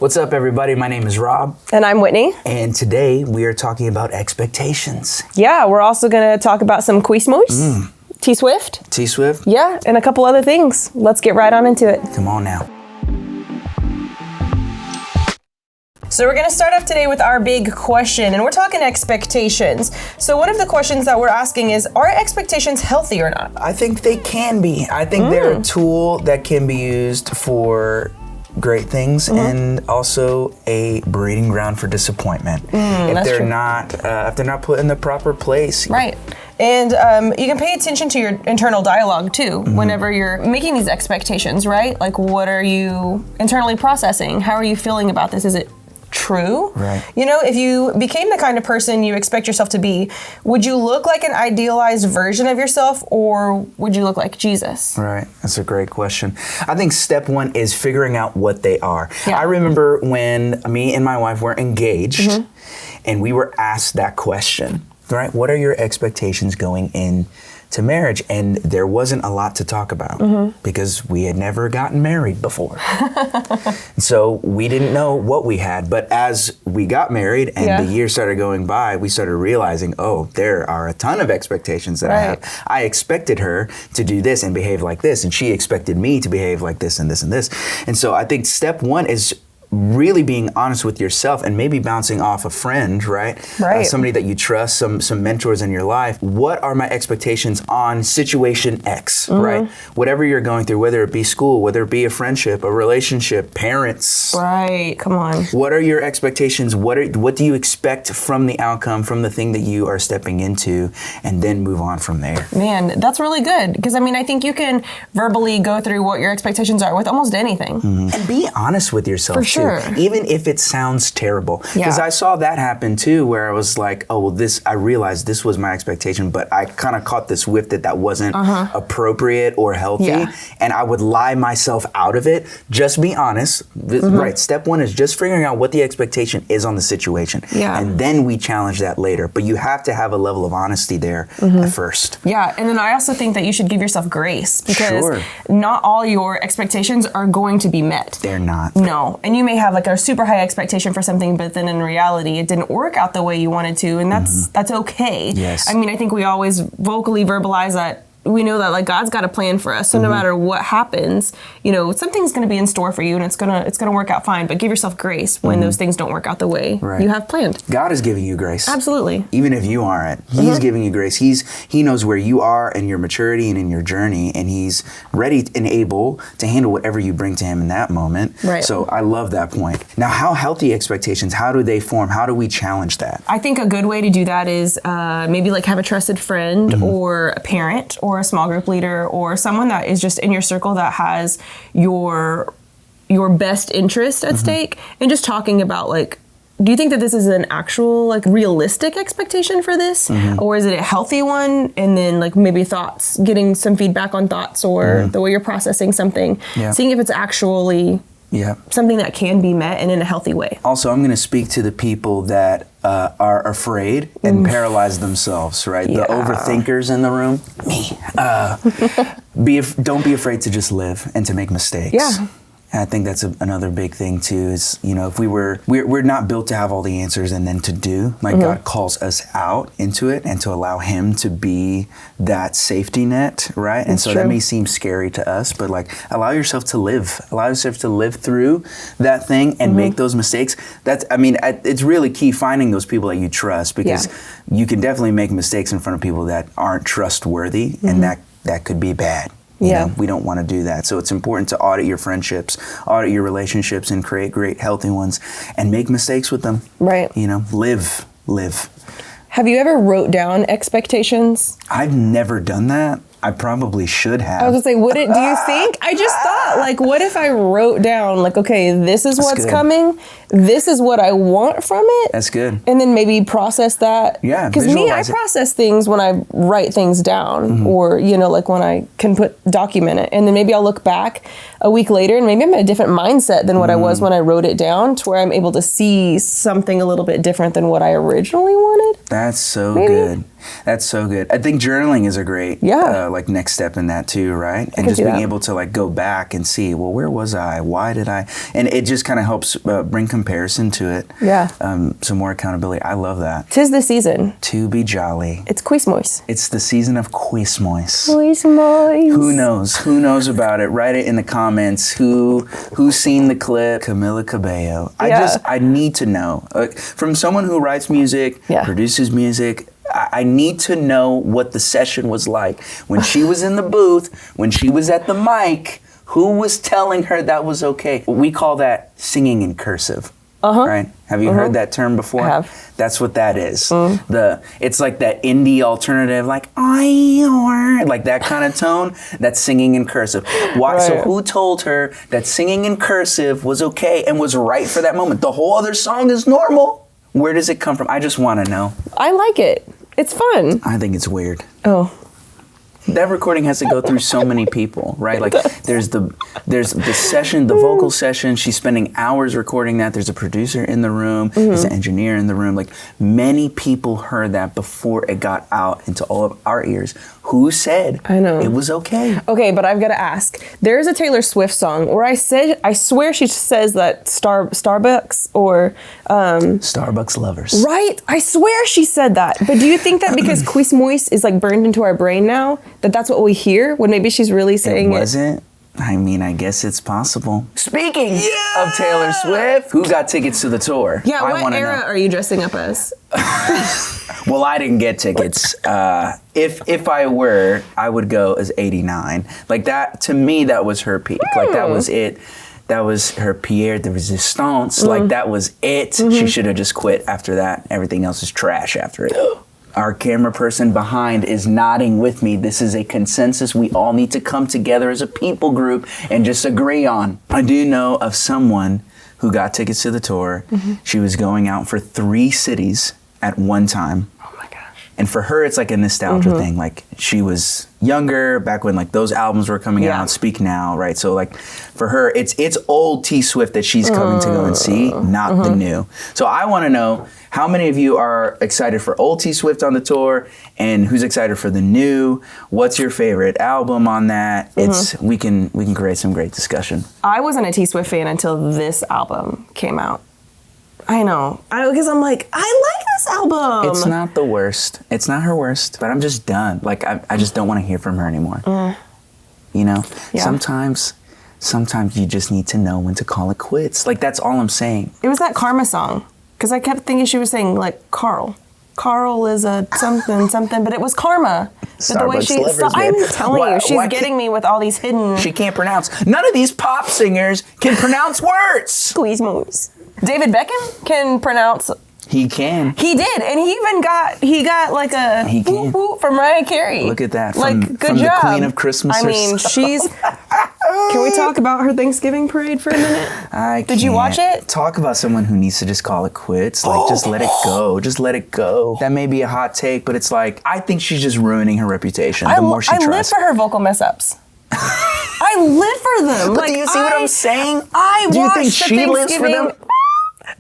What's up, everybody? My name is Rob. And I'm Whitney. And today we are talking about expectations. Yeah, we're also going to talk about some Quizmos, T-Swift. T-Swift? Yeah, and a couple other things. Let's get right on into it. Come on now. So we're going to start off today with our big question, and we're talking expectations. So one of the questions that we're asking is, are expectations healthy or not? I think they can be. I think they're a tool that can be used for great things and also a breeding ground for disappointment if they're not put in the proper place. Right. And you can pay attention to your internal dialogue too whenever you're making these expectations, right? Like, what are you internally processing? How are you feeling about this? Is it true? Right. You know, if you became the kind of person you expect yourself to be, would you look like an idealized version of yourself, or would you look like Jesus? Right. That's a great question. I think step one is figuring out what they are. Yeah. I remember when me and my wife were engaged and we were asked that question, right? What are your expectations going into marriage? And there wasn't a lot to talk about because we had never gotten married before. So we didn't know what we had. But as we got married and the years started going by, we started realizing, oh, there are a ton of expectations that I have. I expected her to do this and behave like this, and she expected me to behave like this and this and this. And so I think step one is really being honest with yourself and maybe bouncing off a friend, right? Somebody that you trust, some mentors in your life. What are my expectations on situation X, right? Whatever you're going through, whether it be school, whether it be a friendship, a relationship, parents. Right, come on. What are your expectations? What do you expect from the outcome, from the thing that you are stepping into, and then move on from there? Man, that's really good. Because I mean, I think you can verbally go through what your expectations are with almost anything. And be honest with yourself. For sure. Even if it sounds terrible. Because I saw that happen too, where I was like, oh, well, I realized this was my expectation, but I kind of caught this whiff that wasn't appropriate or healthy. And I would lie myself out of it. Just be honest. Right. Step one is just figuring out what the expectation is on the situation. And then we challenge that later. But you have to have a level of honesty there at first. Yeah. And then I also think that you should give yourself grace, because not all your expectations are going to be met. They're not. No. And you may have like a super high expectation for something, but then in reality, it didn't work out the way you wanted to. And that's okay. Yes. I mean, I think we always vocally verbalize that we know that like God's got a plan for us. So no matter what happens, you know, something's going to be in store for you, and it's going to work out fine. But give yourself grace when those things don't work out the way you have planned. God is giving you grace. Absolutely. Even if you aren't, He's giving you grace. He knows where you are in your maturity and in your journey, and He's ready and able to handle whatever you bring to Him in that moment. Right. So I love that point. Now, how healthy expectations, how do they form? How do we challenge that? I think a good way to do that is maybe like have a trusted friend or a parent or a small group leader or someone that is just in your circle that has your best interest at stake, and just talking about like, do you think that this is an actual like realistic expectation for this, or is it a healthy one? And then like maybe thoughts, getting some feedback on thoughts or the way you're processing something, seeing if it's actually something that can be met and in a healthy way. Also, I'm going to speak to the people that are afraid and paralyze themselves, right? The overthinkers in the room. Me. Don't be afraid to just live and to make mistakes. Yeah. And I think that's another big thing too, is, you know, if we're not built to have all the answers and then to do, like God calls us out into it and to allow Him to be that safety net, right? And so that may seem scary to us, but like allow yourself to live through that thing and make those mistakes. It's really key finding those people that you trust, because you can definitely make mistakes in front of people that aren't trustworthy, and that could be bad. You know, we don't want to do that. So it's important to audit your friendships, audit your relationships, and create great, healthy ones, and make mistakes with them. Right. You know, live. Have you ever wrote down expectations? I've never done that. I probably should have. I was gonna say, do you think? I just thought, like, what if I wrote down, like, okay, this is what's coming, this is what I want from it. That's good. And then maybe process that. Yeah, because I process things when I write things down, or, you know, like when I can document it. And then maybe I'll look back a week later, and maybe I'm in a different mindset than what I was when I wrote it down, to where I'm able to see something a little bit different than what I originally wanted. That's so good. That's so good. I think journaling is a great like next step in that too, right? And just being able to like go back and see, well, where was I? Why did I? And it just kind of helps bring comparison to it. Yeah. Some more accountability. I love that. 'Tis the season To be jolly. It's Quizmois. It's the season of Quizmois. Quizmois. Who knows? Who knows about it? Write it in the comments. Who's seen the clip? Camila Cabello. I need to know. From someone who writes music, produces music, I need to know what the session was like. When she was in the booth, when she was at the mic, who was telling her that was okay? We call that singing in cursive. Right? Have you heard that term before? I have. That's what that is. It's like that indie alternative, like like that kind of tone. That's singing in cursive. Why? Right. So who told her that singing in cursive was okay and was right for that moment? The whole other song is normal. Where does it come from? I just want to know. I like it. It's fun. I think it's weird. Oh. That recording has to go through so many people, right? Like there's the session, the vocal session. She's spending hours recording that. There's a producer in the room. There's an engineer in the room. Like many people heard that before it got out into all of our ears. Who said it was okay? Okay, but I've got to ask. There's a Taylor Swift song where I swear she says that Starbucks or Starbucks lovers. Right? I swear she said that. But do you think that because Quizmois is like burned into our brain now, that's what we hear? When maybe she's really saying it? Wasn't. I mean, I guess it's possible. Speaking of Taylor Swift, who got tickets to the tour? Yeah, what era are you dressing up as? Well, I didn't get tickets. If I were, I would go as 89. Like that, to me, that was her peak. Like that was it. That was her Pierre de Resistance. Like that was it. She should have just quit after that. Everything else is trash after it. Our camera person behind is nodding with me. This is a consensus we all need to come together as a people group and just agree on. I do know of someone who got tickets to the tour. She was going out for 3 cities at one time. Oh my gosh. And for her, it's like a nostalgia thing. Like she was younger back when like those albums were coming out, Speak Now, right? So like for her, it's old T Swift that she's coming to go and see, not the new. So I want to know, how many of you are excited for old T Swift on the tour, and who's excited for the new? What's your favorite album on that? We can create some great discussion. I wasn't a T Swift fan until this album came out. I know. Because I'm like, I like this album. It's not the worst. It's not her worst, but I'm just done. Like I just don't want to hear from her anymore. You know? Yeah. Sometimes you just need to know when to call it quits. Like that's all I'm saying. It was that Karma song. Because I kept thinking she was saying, like, Carl. Carl is a something, but it was Karma. But the way I'm telling you, she's getting me with all these hidden... She can't pronounce. None of these pop singers can pronounce words. Squeeze-moose. David Beckham can pronounce... He can. He did, and he got like a whoop whoop from Mariah Carey. Look at that. Like, good job. The Queen of Christmas. I mean, she's... Can we talk about her Thanksgiving parade for a minute? Did you watch it? Talk about someone who needs to just call it quits. Like, just let it go. Just let it go. That may be a hot take, but it's like, I think she's just ruining her reputation the more she tries. I live for her vocal mess-ups. I live for them. But do you see what I'm saying? Do you think she lives for them?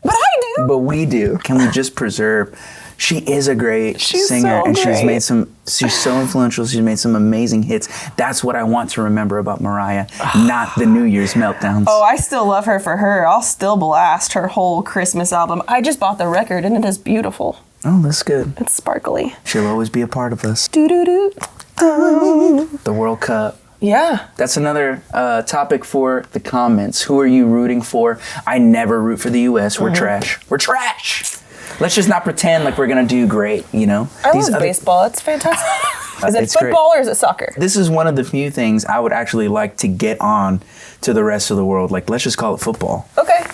But I do. But we do. Can we just preserve? She is a great singer, and she's so influential. She's made some amazing hits. That's what I want to remember about Mariah, not the New Year's meltdowns. Oh, I still love her for her. I'll still blast her whole Christmas album. I just bought the record, and it is beautiful. Oh, that's good. It's sparkly. She'll always be a part of us. Do-do-do. The World Cup. Yeah. That's another topic for the comments. Who are you rooting for? I never root for the U.S. We're trash. We're trash. Let's just not pretend like we're going to do great, you know? I love baseball. It's fantastic. Is it football or is it soccer? This is one of the few things I would actually like to get on to the rest of the world. Like, let's just call it football. Okay.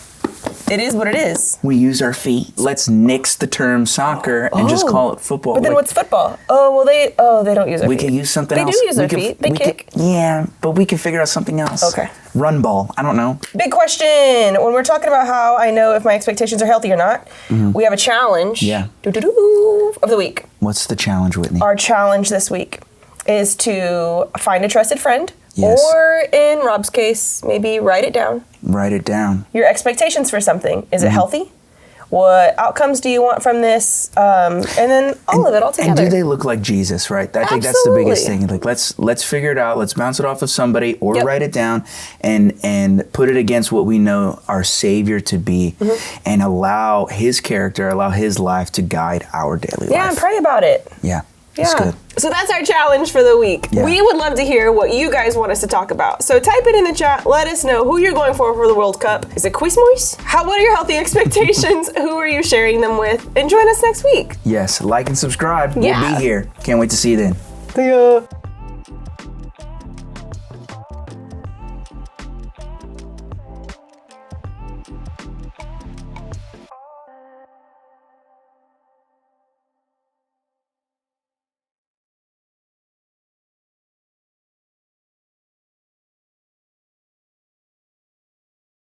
It is what it is. We use our feet. Let's nix the term soccer and just call it football. But then what's football? Oh, well, they don't use their feet. We can use something else. They do use their feet. They kick. Yeah, but we can figure out something else. Okay. Run ball. I don't know. Big question. When we're talking about how I know if my expectations are healthy or not, we have a challenge of the week. What's the challenge, Whitney? Our challenge this week is to find a trusted friend Yes. Or in Rob's case, maybe write it down. Write it down. Your expectations for something. Is it healthy? What outcomes do you want from this? And then all of it all together. And do they look like Jesus, right? I think that's the biggest thing. Like let's figure it out. Let's bounce it off of somebody or write it down and put it against what we know our Savior to be and allow his character, allow his life to guide our daily life. Yeah, and pray about it. Yeah. That's good. So that's our challenge for the week. Yeah. We would love to hear what you guys want us to talk about. So type it in the chat. Let us know who you're going for the World Cup. Is it Quizmois? What are your healthy expectations? Who are you sharing them with? And join us next week. Yes. Like and subscribe. Yeah. We'll be here. Can't wait to see you then. See ya.